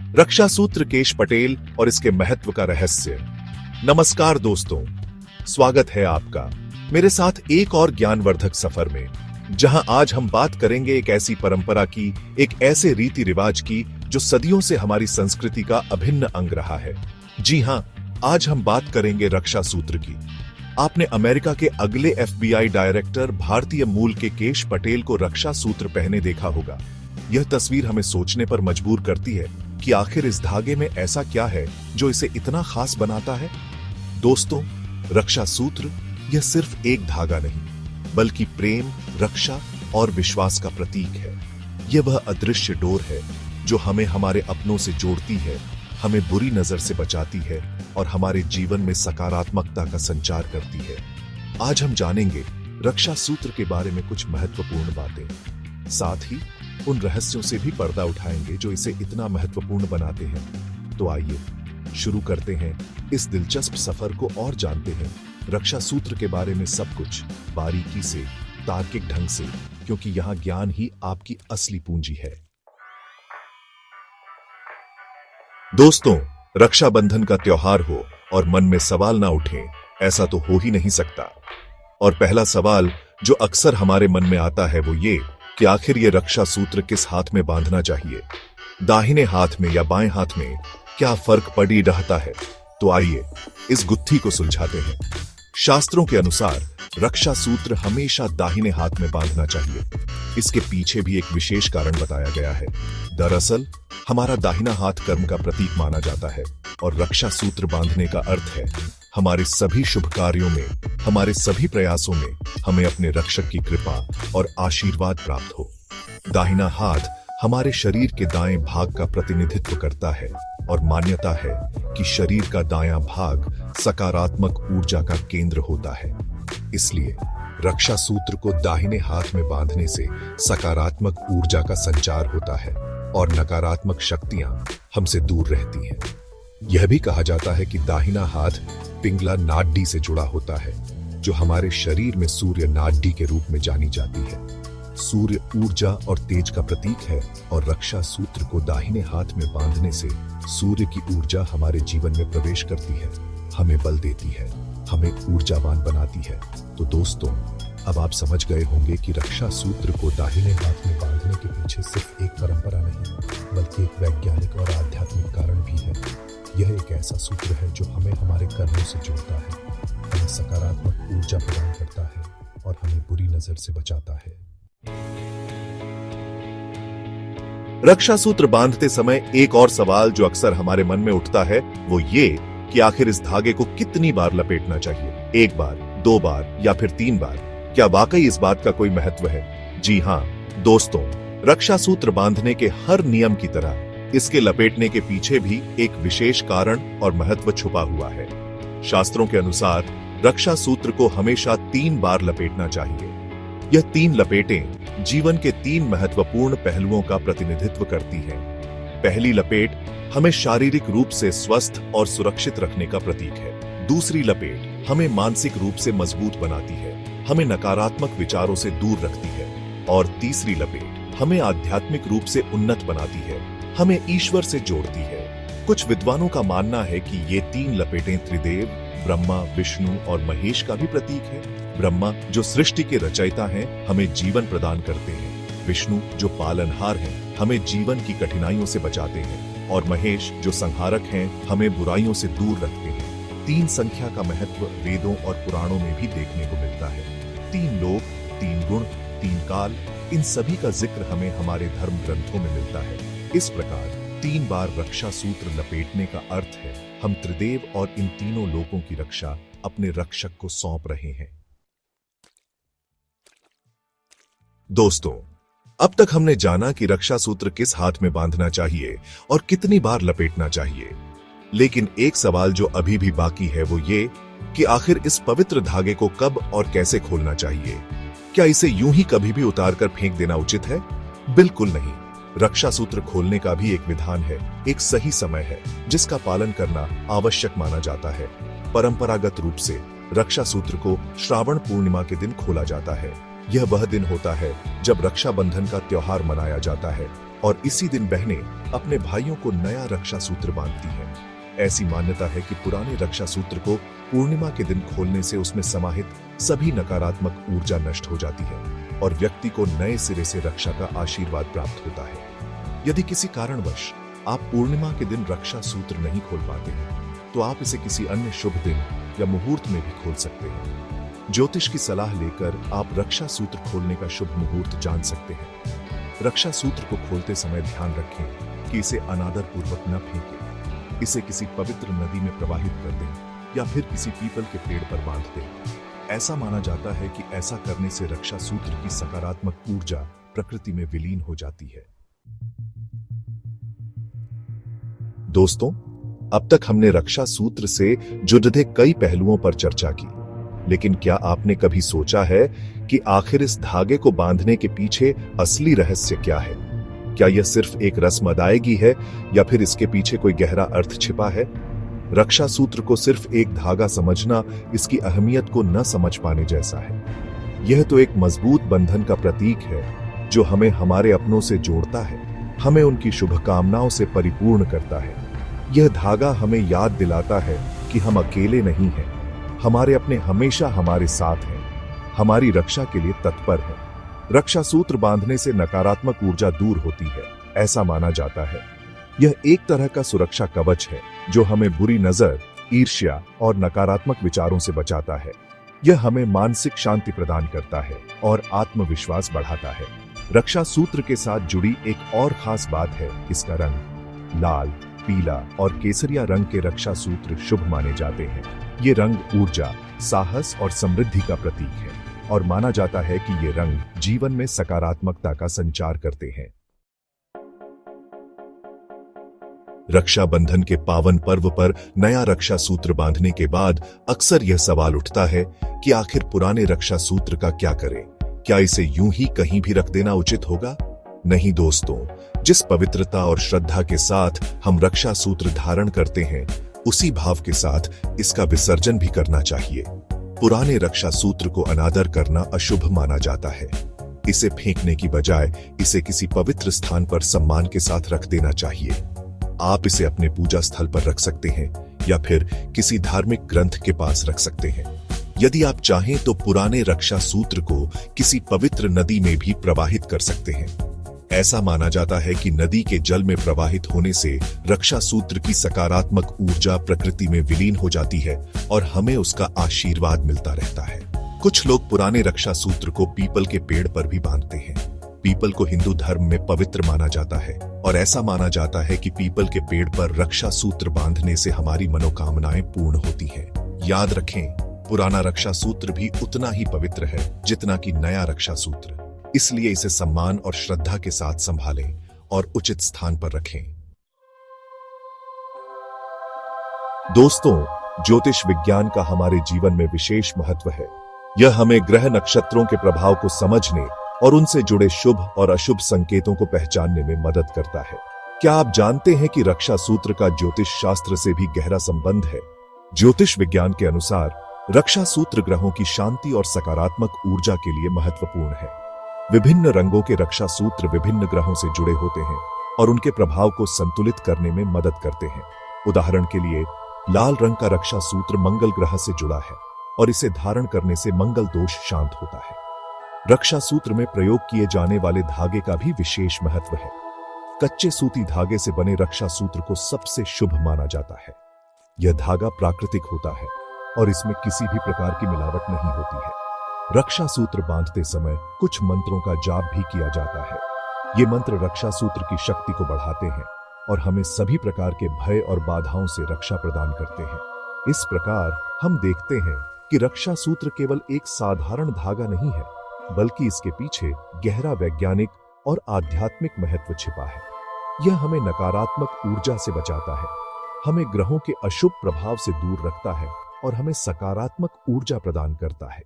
रक्षा सूत्र केश पटेल और इसके महत्व का रहस्य। नमस्कार दोस्तों, स्वागत है आपका मेरे साथ एक और ज्ञानवर्धक सफर में, जहां आज हम बात करेंगे एक ऐसी परंपरा की, एक ऐसे रीति रिवाज की जो सदियों से हमारी संस्कृति का अभिन्न अंग रहा है। जी हां, आज हम बात करेंगे रक्षा सूत्र की। आपने अमेरिका के अगले FBI डायरेक्टर भारतीय मूल के केश पटेल को रक्षा सूत्र पहने देखा होगा। यह तस्वीर हमें सोचने पर मजबूर करती है कि आखिर इस धागे में ऐसा क्या है जो इसे इतना खास बनाता है। दोस्तों, रक्षा सूत्र यह सिर्फ एक धागा नहीं, बल्कि प्रेम, रक्षा और विश्वास का प्रतीक है। यह वह अदृश्य डोर है जो हमें हमारे अपनों से जोड़ती है, हमें बुरी नजर से बचाती है और हमारे जीवन में सकारात्मकता का संचार करती है। आज हम जानेंगे रक्षा सूत्र के बारे में कुछ महत्वपूर्ण बातें, साथ ही उन रहस्यों से भी पर्दा उठाएंगे जो इसे इतना महत्वपूर्ण बनाते हैं। तो आइए शुरू करते हैं इस दिलचस्प सफर को और जानते हैं रक्षा सूत्र के बारे में सब कुछ बारीकी से, तार्किक ढंग से, क्योंकि यहां ज्ञान ही आपकी असली पूंजी है। दोस्तों, रक्षाबंधन का त्योहार हो और मन में सवाल ना उठे, ऐसा तो हो ही नहीं सकता। और पहला सवाल जो अक्सर हमारे मन में आता है वो ये कि आखिर ये रक्षा सूत्र किस हाथ में बांधना चाहिए, दाहिने हाथ में या बाएं हाथ में, क्या फर्क पड़ी रहता है। तो आइए इस गुत्थी को सुलझाते हैं। शास्त्रों के अनुसार रक्षा सूत्र हमेशा दाहिने हाथ में बांधना चाहिए। इसके पीछे भी एक विशेष कारण बताया गया है। दरअसल हमारा दाहिना हाथ कर्म का प्रतीक माना जाता है और रक्षा सूत्र बांधने का अर्थ है हमारे सभी शुभ कार्यों में, हमारे सभी प्रयासों में हमें अपने रक्षक की कृपा और आशीर्वाद प्राप्त हो। दाहिना हाथ हमारे शरीर के दाएं भाग का प्रतिनिधित्व करता है और मान्यता है कि शरीर का दायां भाग सकारात्मक ऊर्जा का केंद्र होता है। इसलिए रक्षा सूत्र को दाहिने हाथ में बांधने से सकारात्मक ऊर्जा का संचार होता है और नकारात्मक शक्तियां हमसे दूर रहती हैं। यह भी कहा जाता है कि दाहिना हाथ पिंगला नाडी से जुड़ा होता है, जो हमारे शरीर में सूर्य नाडी के रूप में जानी जाती है। सूर्य ऊर्जा और तेज का प्रतीक है और रक्षा सूत्र को दाहिने हाथ में बांधने से सूर्य की ऊर्जा हमारे जीवन में प्रवेश करती है, हमें बल देती है, हमें ऊर्जावान बनाती है। तो दोस्तों, अब आप समझ गए होंगे कि रक्षा सूत्र को दाहिने हाथ में बांधने के पीछे सिर्फ एक परंपरा नहीं, बल्कि एक वैज्ञानिक और आध्यात्मिक कारण भी है। यह एक ऐसा सूत्र है जो हमें हमारे कर्मों से जोड़ता है, हमें सकारात्मक ऊर्जा प्रदान करता है और हमें बुरी नजर से बचाता है। रक्षा सूत्र बांधते समय एक और सवाल जो अक्सर हमारे मन में उठता है वो ये कि आखिर इस धागे को कितनी बार लपेटना चाहिए, एक बार, 2 बार या फिर 3 बार। क्या वाकई इस बात का कोई महत्व है? जी हां दोस्तों, रक्षा सूत्र बांधने के हर नियम की तरह इसके लपेटने के पीछे भी एक विशेष कारण और महत्व छुपा हुआ है। शास्त्रों के अनुसार रक्षा सूत्र को हमेशा 3 बार लपेटना चाहिए। यह 3 लपेटें जीवन के 3 महत्वपूर्ण पहलुओं का प्रतिनिधित्व करती हैं। पहली लपेट हमें शारीरिक रूप से स्वस्थ और सुरक्षित रखने का प्रतीक है। दूसरी लपेट हमें मानसिक रूप से मजबूत बनाती है, हमें नकारात्मक विचारों से दूर रखती है। और तीसरी लपेट हमें आध्यात्मिक रूप से उन्नत बनाती है, हमें ईश्वर से जोड़ती है। कुछ विद्वानों का मानना है कि ये 3 लपेटें त्रिदेव, ब्रह्मा, विष्णु और महेश का भी प्रतीक है। ब्रह्मा जो सृष्टि के रचयिता हैं, हमें जीवन प्रदान करते हैं। विष्णु जो पालनहार हैं, हमें जीवन की कठिनाइयों से बचाते हैं। और महेश जो संहारक हैं, हमें बुराइयों से दूर रखते हैं। 3 संख्या का महत्व वेदों और पुराणों में भी देखने को मिलता है। 3 लोक, 3 गुण, 3 काल, इन सभी का जिक्र हमें हमारे धर्म ग्रंथों में मिलता है। इस प्रकार 3 बार रक्षा सूत्र लपेटने का अर्थ है हम त्रिदेव और इन तीनों लोकों की रक्षा अपने रक्षक को सौंप रहे हैं। दोस्तों, अब तक हमने जाना कि रक्षा सूत्र किस हाथ में बांधना चाहिए और कितनी बार लपेटना चाहिए। लेकिन एक सवाल जो अभी भी बाकी है वो ये कि आखिर इस पवित्र धागे को कब और कैसे खोलना चाहिए। क्या इसे यूं ही कभी भी उतारकर फेंक देना उचित है? बिल्कुल नहीं। रक्षा सूत्र खोलने का भी एक विधान है, एक सही समय है जिसका पालन करना आवश्यक माना जाता है। परंपरागत रूप से रक्षा सूत्र को श्रावण पूर्णिमा के दिन खोला जाता है। यह वह दिन होता है जब रक्षाबंधन का त्योहार मनाया जाता है और इसी दिन बहनें अपने भाइयों को नया रक्षा सूत्र बांधती हैं। ऐसी मान्यता है कि पुराने रक्षा सूत्र को पूर्णिमा के दिन खोलने से उसमें समाहित सभी नकारात्मक ऊर्जा नष्ट हो जाती है और व्यक्ति को नए सिरे से रक्षा का आशीर्वाद प्राप्त होता है। यदि किसी कारणवश आप पूर्णिमा के दिन रक्षा सूत्र नहीं खोल पाते हैं तो आप इसे किसी अन्य शुभ दिन या मुहूर्त में भी खोल सकते हैं। ज्योतिष की सलाह लेकर आप रक्षा सूत्र खोलने का शुभ मुहूर्त जान सकते हैं। रक्षा सूत्र को खोलते समय ध्यान रखें कि इसे अनादर पूर्वक न फेंकें। इसे किसी पवित्र नदी में प्रवाहित कर दें या फिर किसी पीपल के पेड़ पर बांध दें। ऐसा माना जाता है कि ऐसा करने से रक्षा सूत्र की सकारात्मक ऊर्जा प्रकृति में विलीन हो जाती है। दोस्तों, अब तक हमने रक्षा सूत्र से जुड़े कई पहलुओं पर चर्चा की, लेकिन क्या आपने कभी सोचा है कि आखिर इस धागे को बांधने के पीछे असली रहस्य क्या है? क्या यह सिर्फ एक रस्म अदायगी है या फिर इसके पीछे कोई गहरा अर्थ छिपा है? रक्षा सूत्र को सिर्फ एक धागा समझना इसकी अहमियत को न समझ पाने जैसा है। यह तो एक मजबूत बंधन का प्रतीक है जो हमें हमारे अपनों से जोड़ता है, हमें उनकी शुभकामनाओं से परिपूर्ण करता है। यह धागा हमें याद दिलाता है कि हम अकेले नहीं हैं, हमारे अपने हमेशा हमारे साथ हैं, हमारी रक्षा के लिए तत्पर हैं। रक्षा सूत्र बांधने से नकारात्मक ऊर्जा दूर होती है, ऐसा माना जाता है। यह एक तरह का सुरक्षा कवच है जो हमें बुरी नजर, ईर्ष्या और नकारात्मक विचारों से बचाता है। यह हमें मानसिक शांति प्रदान करता है और आत्मविश्वास बढ़ाता है। रक्षा सूत्र के साथ जुड़ी एक और खास बात है इसका रंग। लाल, पीला और केसरिया रंग के रक्षा सूत्र शुभ माने जाते हैं। ये रंग ऊर्जा, साहस और समृद्धि का प्रतीक है और माना जाता है कि ये रंग जीवन में सकारात्मकता का संचार करते हैं। रक्षाबंधन के पावन पर्व पर नया रक्षा सूत्र बांधने के बाद अक्सर यह सवाल उठता है कि आखिर पुराने रक्षा सूत्र का क्या करें? क्या इसे यूं ही कहीं भी रख देना उचित होगा? नहीं दोस्तों, जिस पवित्रता और श्रद्धा के साथ हम रक्षा सूत्र धारण करते हैं, उसी भाव के साथ इसका विसर्जन भी करना चाहिए। पुराने रक्षा सूत्र को अनादर करना अशुभ माना जाता है। इसे फेंकने की बजाय इसे किसी पवित्र स्थान पर सम्मान के साथ रख देना चाहिए। आप इसे अपने पूजा स्थल पर रख सकते हैं या फिर किसी धार्मिक ग्रंथ के पास रख सकते हैं। यदि आप चाहें तो पुराने रक्षा सूत्र को किसी पवित्र नदी में भी प्रवाहित कर सकते हैं। ऐसा माना जाता है कि नदी के जल में प्रवाहित होने से रक्षा सूत्र की सकारात्मक ऊर्जा प्रकृति में विलीन हो जाती है और हमें उसका आशीर्वाद मिलता रहता है। कुछ लोग पुराने रक्षा सूत्र को पीपल के पेड़ पर भी बांधते हैं। पीपल को हिंदू धर्म में पवित्र माना जाता है और ऐसा माना जाता है कि पीपल के पेड़ पर रक्षा सूत्र बांधने से हमारी मनोकामनाएं पूर्ण होती हैं। याद रखें, पुराना रक्षा सूत्र भी उतना ही पवित्र है जितना कि नया रक्षा सूत्र। इसलिए इसे सम्मान और श्रद्धा के साथ संभालें और उचित स्थान पर रखें। दोस्तों, ज्योतिष विज्ञान का हमारे जीवन में विशेष महत्व है। यह हमें ग्रह नक्षत्रों के प्रभाव को समझने और उनसे जुड़े शुभ और अशुभ संकेतों को पहचानने में मदद करता है। क्या आप जानते हैं कि रक्षा सूत्र का ज्योतिष शास्त्र से भी गहरा संबंध है? ज्योतिष विज्ञान के अनुसार रक्षा सूत्र ग्रहों की शांति और सकारात्मक ऊर्जा के लिए महत्वपूर्ण है। विभिन्न रंगों के रक्षा सूत्र विभिन्न ग्रहों से जुड़े होते हैं और उनके प्रभाव को संतुलित करने में मदद करते हैं। उदाहरण के लिए, लाल रंग का रक्षा सूत्र मंगल ग्रह से जुड़ा है और इसे धारण करने से मंगल दोष शांत होता है। रक्षा सूत्र में प्रयोग किए जाने वाले धागे का भी विशेष महत्व है। कच्चे सूती धागे से बने रक्षा सूत्र को सबसे शुभ माना जाता है। यह धागा प्राकृतिक होता है और इसमें किसी भी प्रकार की मिलावट नहीं होती है। रक्षा सूत्र बांधते समय कुछ मंत्रों का जाप भी किया जाता है। ये मंत्र रक्षा सूत्र की शक्ति को बढ़ाते हैं और हमें सभी प्रकार के भय और बाधाओं से रक्षा प्रदान करते हैं। इस प्रकार हम देखते हैं कि रक्षा सूत्र केवल एक साधारण धागा नहीं है, बल्कि इसके पीछे गहरा वैज्ञानिक और आध्यात्मिक महत्व छिपा है। यह हमें नकारात्मक ऊर्जा से बचाता है, हमें ग्रहों के अशुभ प्रभाव से दूर रखता है और हमें सकारात्मक ऊर्जा प्रदान करता है।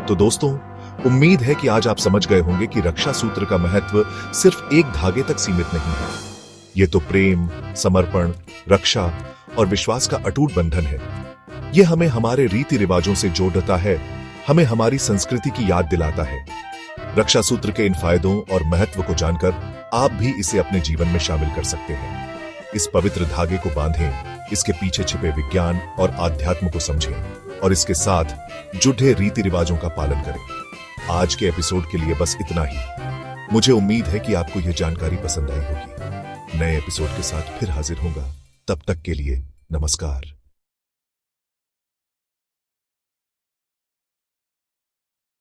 तो दोस्तों, उम्मीद है कि आज आप समझ गए होंगे कि रक्षा सूत्र का महत्व सिर्फ एक धागे तक सीमित नहीं है। ये तो प्रेम, समर्पण, रक्षा और विश्वास का अटूट बंधन है। ये हमें हमारे रीति रिवाजों से जोड़ता है, हमें हमारी संस्कृति की याद दिलाता है। रक्षा सूत्र के इन फायदों और महत्व को जानकर आप भी इसे अपने जीवन में शामिल कर सकते हैं। इस पवित्र धागे को बांधें, इसके पीछे छिपे विज्ञान और आध्यात्म को समझें और इसके साथ जुड़े रीति रिवाजों का पालन करें। आज के एपिसोड के लिए बस इतना ही। मुझे उम्मीद है कि आपको यह जानकारी पसंद आई होगी। नए एपिसोड के साथ फिर हाजिर होगा। तब तक के लिए नमस्कार।